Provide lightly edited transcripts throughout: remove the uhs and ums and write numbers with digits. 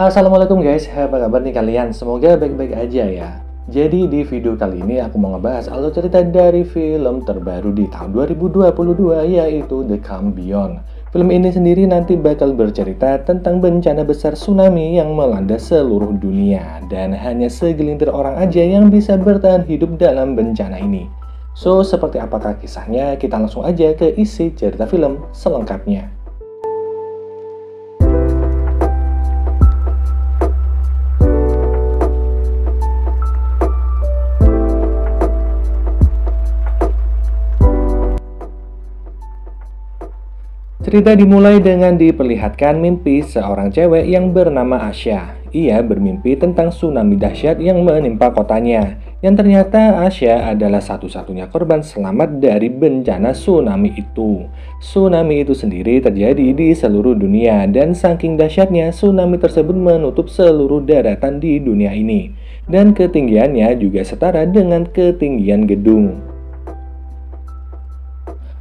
Assalamualaikum guys, apa kabar nih kalian? Semoga baik-baik aja ya. Jadi di video kali ini aku mau ngebahas alur cerita dari film terbaru di tahun 2022 yaitu The Calm Beyond. Film ini sendiri nanti bakal bercerita tentang bencana besar tsunami yang melanda seluruh dunia. Dan hanya segelintir orang aja yang bisa bertahan hidup dalam bencana ini. So, seperti apakah kisahnya? Kita langsung aja ke isi cerita film selengkapnya. Cerita dimulai dengan diperlihatkan mimpi seorang cewek yang bernama Asya. Ia bermimpi tentang tsunami dahsyat yang menimpa kotanya. Yang ternyata Asya adalah satu-satunya korban selamat dari bencana tsunami itu. Tsunami itu sendiri terjadi di seluruh dunia dan saking dahsyatnya tsunami tersebut menutup seluruh daratan di dunia ini. Dan ketinggiannya juga setara dengan ketinggian gedung.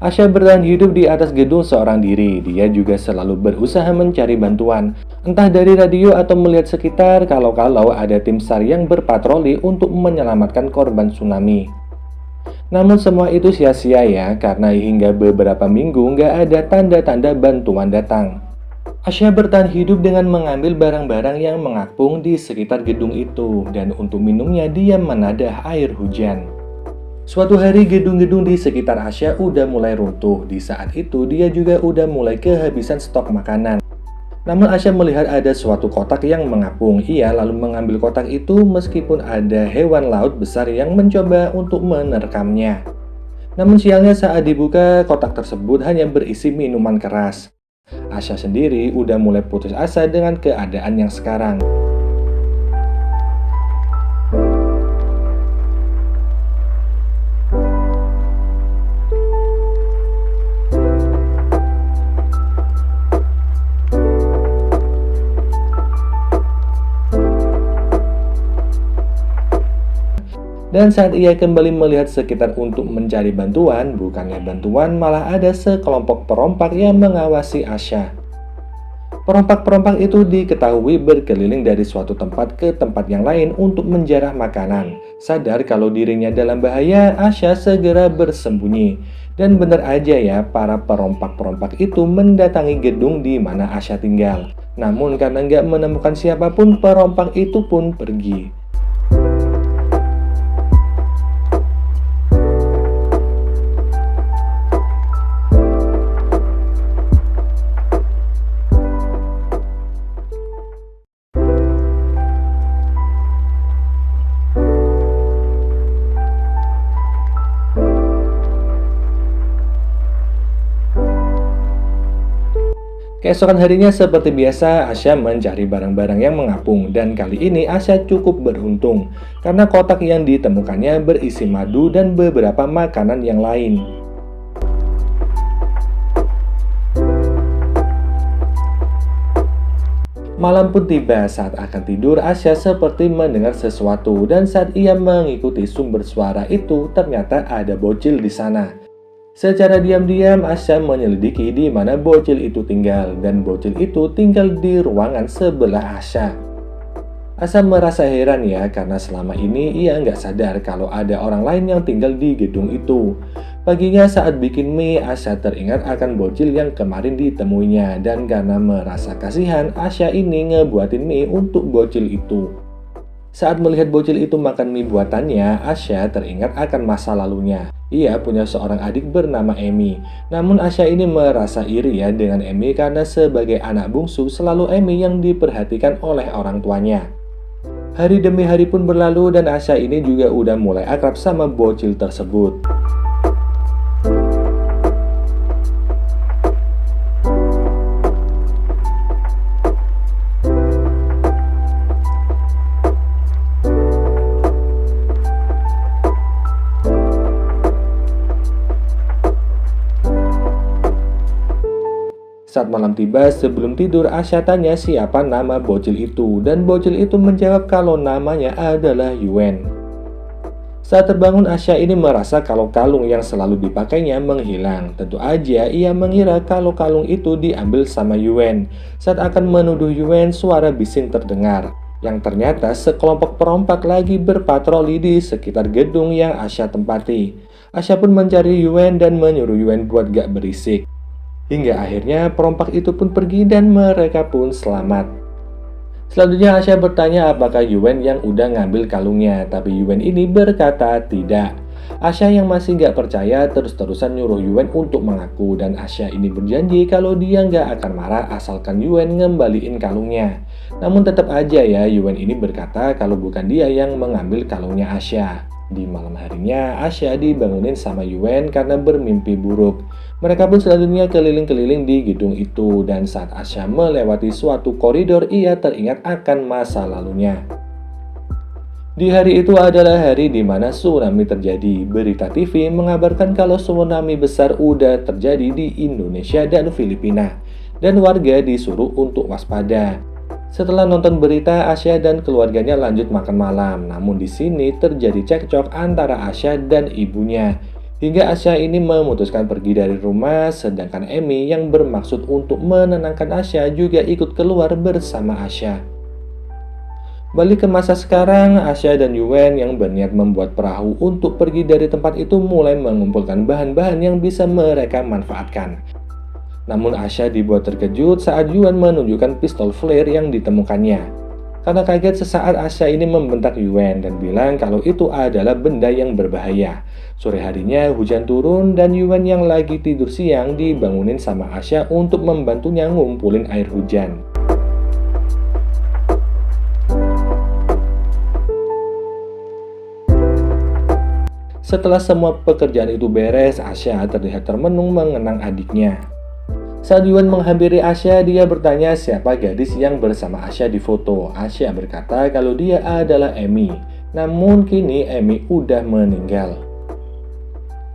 Asya bertahan hidup di atas gedung seorang diri. Dia juga selalu berusaha mencari bantuan, entah dari radio atau melihat sekitar kalau-kalau ada tim SAR yang berpatroli untuk menyelamatkan korban tsunami. Namun semua itu sia-sia ya, karena hingga beberapa minggu nggak ada tanda-tanda bantuan datang. Asya bertahan hidup dengan mengambil barang-barang yang mengapung di sekitar gedung itu, dan untuk minumnya dia menadah air hujan. Suatu hari gedung-gedung di sekitar Asya udah mulai runtuh. Di saat itu dia juga udah mulai kehabisan stok makanan. Namun Asya melihat ada suatu kotak yang mengapung. Ia lalu mengambil kotak itu meskipun ada hewan laut besar yang mencoba untuk menerkamnya. Namun sialnya saat dibuka kotak tersebut hanya berisi minuman keras. Asya sendiri udah mulai putus asa dengan keadaan yang sekarang. Dan saat ia kembali melihat sekitar untuk mencari bantuan, bukannya bantuan malah ada sekelompok perompak yang mengawasi Asya. Perompak-perompak itu diketahui berkeliling dari suatu tempat ke tempat yang lain untuk menjarah makanan. Sadar kalau dirinya dalam bahaya, Asya segera bersembunyi. Dan benar aja ya, para perompak-perompak itu mendatangi gedung di mana Asya tinggal. Namun karena nggak menemukan siapapun, perompak itu pun pergi. Keesokan harinya seperti biasa, Asya mencari barang-barang yang mengapung dan kali ini Asya cukup beruntung karena kotak yang ditemukannya berisi madu dan beberapa makanan yang lain. Malam pun tiba. Saat akan tidur, Asya seperti mendengar sesuatu dan saat ia mengikuti sumber suara itu ternyata ada bocil di sana. Secara diam-diam Asya menyelidiki di mana bocil itu tinggal dan bocil itu tinggal di ruangan sebelah Asya. Asya merasa heran ya karena selama ini ia nggak sadar kalau ada orang lain yang tinggal di gedung itu. Paginya saat bikin mie, Asya teringat akan bocil yang kemarin ditemuinya dan karena merasa kasihan, Asya ini ngebuatin mie untuk bocil itu. Saat melihat bocil itu makan mie buatannya, Asya teringat akan masa lalunya. Ia punya seorang adik bernama Emi. Namun Asya ini merasa iri ya dengan Emi karena sebagai anak bungsu selalu Emi yang diperhatikan oleh orang tuanya. Hari demi hari pun berlalu dan Asya ini juga udah mulai akrab sama bocil tersebut. Saat malam tiba, sebelum tidur, Asya tanya siapa nama bocil itu, dan bocil itu menjawab kalau namanya adalah Yuen. Saat terbangun, Asya ini merasa kalau kalung yang selalu dipakainya menghilang. Tentu aja ia mengira kalau kalung itu diambil sama Yuan. Saat akan menuduh Yuan, suara bising terdengar. Yang ternyata sekelompok perompak lagi berpatroli di sekitar gedung yang Asya tempati. Asya pun mencari Yuan dan menyuruh Yuan buat gak berisik. Hingga akhirnya perompak itu pun pergi dan mereka pun selamat. Selanjutnya Asya bertanya apakah Yuan yang udah ngambil kalungnya, tapi Yuan ini berkata tidak. Asya yang masih nggak percaya terus-terusan nyuruh Yuan untuk mengaku, dan Asya ini berjanji kalau dia nggak akan marah asalkan Yuan ngembaliin kalungnya. Namun tetap aja ya Yuan ini berkata kalau bukan dia yang mengambil kalungnya Asya. Di malam harinya Asya dibangunin sama Yuan karena bermimpi buruk. Mereka pun selanjutnya keliling-keliling di gedung itu, dan saat Asya melewati suatu koridor, ia teringat akan masa lalunya. Di hari itu adalah hari di mana tsunami terjadi. Berita TV mengabarkan kalau tsunami besar udah terjadi di Indonesia dan Filipina, dan warga disuruh untuk waspada. Setelah nonton berita, Asya dan keluarganya lanjut makan malam. Namun di sini terjadi cekcok antara Asya dan ibunya. Hingga Asya ini memutuskan pergi dari rumah, sedangkan Emi yang bermaksud untuk menenangkan Asya juga ikut keluar bersama Asya. Balik ke masa sekarang, Asya dan Yuan yang berniat membuat perahu untuk pergi dari tempat itu mulai mengumpulkan bahan-bahan yang bisa mereka manfaatkan. Namun Asya dibuat terkejut saat Yuan menunjukkan pistol flare yang ditemukannya. Karena kaget sesaat, Asya ini membentak Yuan dan bilang kalau itu adalah benda yang berbahaya. Sore harinya hujan turun dan Yuan yang lagi tidur siang dibangunin sama Asya untuk membantunya ngumpulin air hujan. Setelah semua pekerjaan itu beres, Asya terlihat termenung mengenang adiknya. Saat Yuan menghampiri Asya, dia bertanya siapa gadis yang bersama Asya di foto. Asya berkata kalau dia adalah Emi. Namun kini Emi udah meninggal.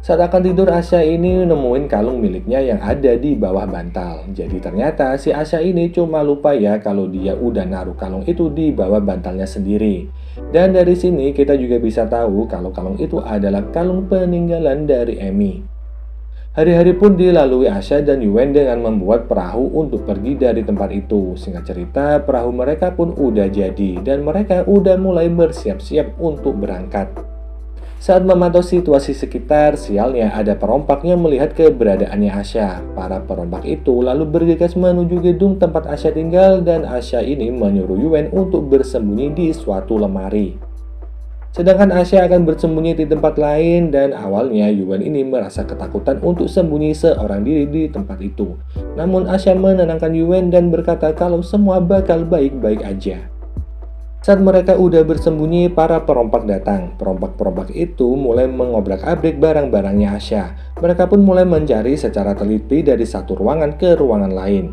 Saat akan tidur, Asya ini nemuin kalung miliknya yang ada di bawah bantal. Jadi ternyata si Asya ini cuma lupa ya kalau dia udah naruh kalung itu di bawah bantalnya sendiri. Dan dari sini kita juga bisa tahu kalau kalung itu adalah kalung peninggalan dari Emi. Hari-hari pun dilalui Asya dan Yuan dengan membuat perahu untuk pergi dari tempat itu. Singkat cerita, perahu mereka pun udah jadi dan mereka udah mulai bersiap-siap untuk berangkat. Saat memantau situasi sekitar, sialnya ada perompak yang melihat keberadaannya Asya. Para perompak itu lalu bergegas menuju gedung tempat Asya tinggal, dan Asya ini menyuruh Yuan untuk bersembunyi di suatu lemari. Sedangkan Asya akan bersembunyi di tempat lain, dan awalnya Yuan ini merasa ketakutan untuk sembunyi seorang diri di tempat itu. Namun Asya menenangkan Yuan dan berkata kalau semua bakal baik-baik aja. Saat mereka udah bersembunyi, para perompak datang. Perompak-perompak itu mulai mengobrak-abrik barang-barangnya Asya. Mereka pun mulai mencari secara teliti dari satu ruangan ke ruangan lain.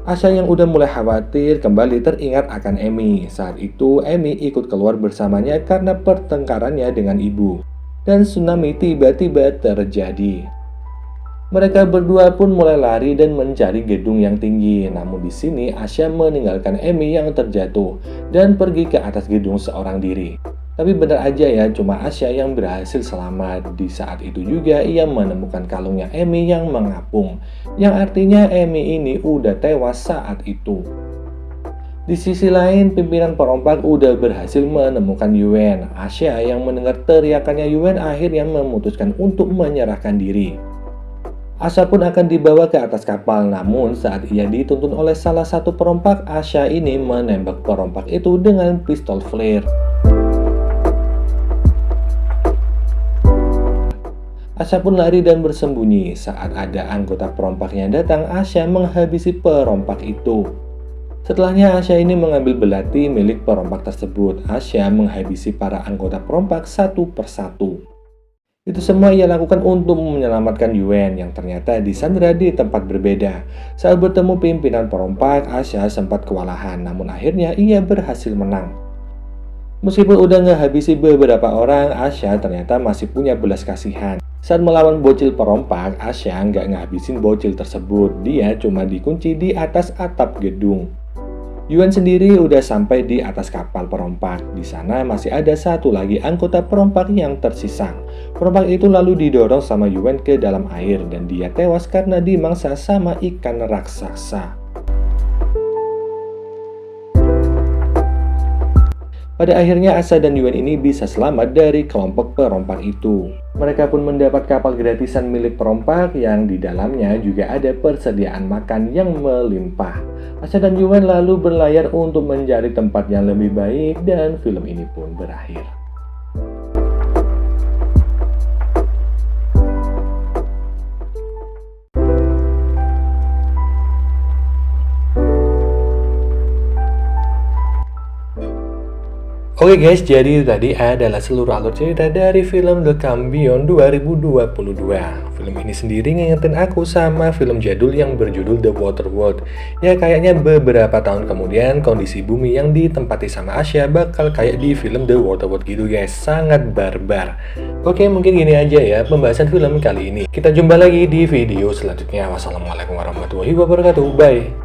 Asya yang udah mulai khawatir kembali teringat akan Emi. Saat itu Emi ikut keluar bersamanya karena pertengkarannya dengan ibu. Dan tsunami tiba-tiba terjadi. Mereka berdua pun mulai lari dan mencari gedung yang tinggi. Namun di sini Asya meninggalkan Emi yang terjatuh dan pergi ke atas gedung seorang diri. Tapi benar aja ya, cuma Asya yang berhasil selamat. Di saat itu juga ia menemukan kalungnya Emi yang mengapung, yang artinya Emi ini udah tewas saat itu. Di sisi lain, pimpinan perompak udah berhasil menemukan Yuan. Asya yang mendengar teriakannya Yuan akhirnya memutuskan untuk menyerahkan diri. Asya pun akan dibawa ke atas kapal, namun saat ia dituntun oleh salah satu perompak, Asya ini menembak perompak itu dengan pistol flare. Asya pun lari dan bersembunyi. Saat ada anggota perompak yang datang, Asya menghabisi perompak itu. Setelahnya Asya ini mengambil belati milik perompak tersebut. Asya menghabisi para anggota perompak satu persatu. Itu semua ia lakukan untuk menyelamatkan Yuan yang ternyata disandra di tempat berbeda. Saat bertemu pimpinan perompak, Asya sempat kewalahan, namun akhirnya ia berhasil menang. Meskipun udah ngehabisi beberapa orang, Asya ternyata masih punya belas kasihan. Saat melawan bocil perompak, Asya nggak ngabisin bocil tersebut. Dia cuma dikunci di atas atap gedung. Yuan sendiri udah sampai di atas kapal perompak. Di sana masih ada satu lagi anggota perompak yang tersisa. Perompak itu lalu didorong sama Yuan ke dalam air dan dia tewas karena dimangsa sama ikan raksasa. Pada akhirnya Asha dan Yuan ini bisa selamat dari kelompok perompak itu. Mereka pun mendapat kapal gratisan milik perompak yang di dalamnya juga ada persediaan makan yang melimpah. Asha dan Yuan lalu berlayar untuk mencari tempat yang lebih baik dan film ini pun berakhir. Oke guys, jadi itu tadi adalah seluruh alur cerita dari film The Cambion 2022. Film ini sendiri ngingetin aku sama film jadul yang berjudul The Waterworld. Ya kayaknya beberapa tahun kemudian kondisi bumi yang ditempati sama Asha bakal kayak di film The Waterworld gitu guys, sangat barbar. Oke, mungkin gini aja ya pembahasan film kali ini. Kita jumpa lagi di video selanjutnya. Wassalamualaikum warahmatullahi wabarakatuh. Bye.